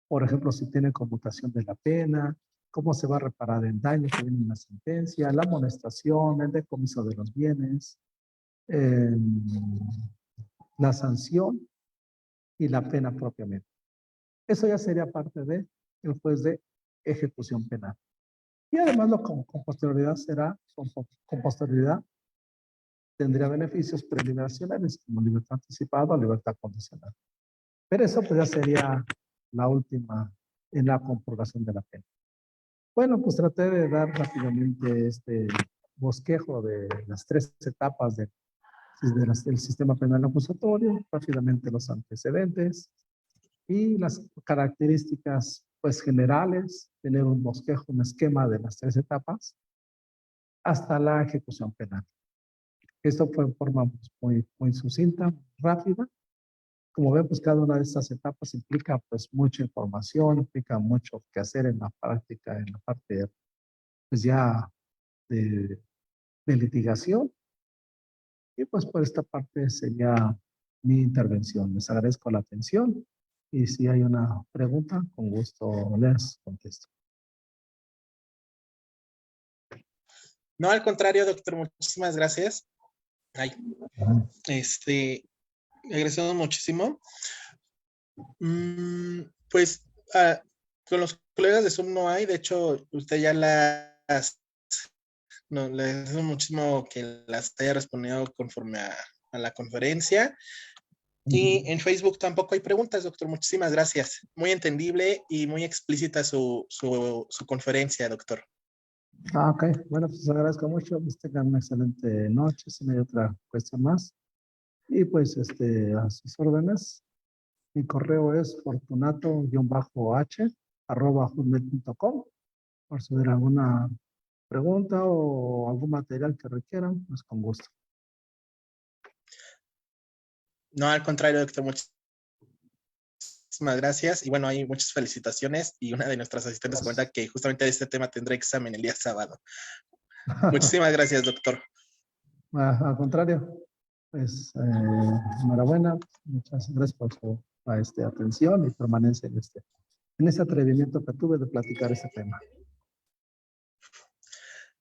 Por ejemplo, si tiene conmutación de la pena, cómo se va a reparar el daño que viene en la sentencia, la amonestación, el decomiso de los bienes, la sanción y la pena propiamente. Eso ya sería parte del juez de ejecución penal. Y además con posterioridad con posterioridad tendría beneficios preliminares como libertad anticipada o libertad condicional. Pero eso pues ya sería la última en la compurgación de la pena. Bueno, pues traté de dar rápidamente este bosquejo de las 3 etapas del sistema penal acusatorio, rápidamente los antecedentes y las características pues generales, tener un bosquejo, un esquema de las 3 etapas hasta la ejecución penal. Esto fue en forma muy sucinta, rápida. Como ven, pues cada una de estas etapas implica pues mucha información, implica mucho que hacer en la práctica, en la parte pues ya de litigación. Y pues por esta parte sería mi intervención. Les agradezco la atención y si hay una pregunta, con gusto les contesto. No, al contrario, doctor, muchísimas gracias. Ay, agradecemos muchísimo. Pues con los colegas de Zoom no hay, de hecho, usted ya no, le agradecemos muchísimo que las haya respondido conforme a la conferencia. Y en Facebook tampoco hay preguntas, doctor. Muchísimas gracias. Muy entendible y muy explícita su conferencia, doctor. Ok, bueno, pues les agradezco mucho. Pues tengan una excelente noche. Si no hay otra cuestión más. Y pues a sus órdenes. Mi correo es fortunato-h@hotmail.com. Por si hubiera alguna pregunta o algún material que requieran, pues con gusto. No, al contrario, doctor. Muchísimas gracias. Y bueno, hay muchas felicitaciones. Y una de nuestras asistentes comenta que justamente de este tema tendrá examen el día sábado. Muchísimas gracias, doctor. Al contrario, pues enhorabuena. Muchas gracias por su atención y permanencia en este atrevimiento que tuve de platicar este tema.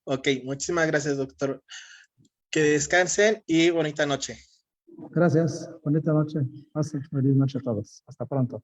Ok, muchísimas gracias, doctor. Que descansen y bonita noche. Gracias, bonita noche. Feliz noche a todos. Hasta pronto.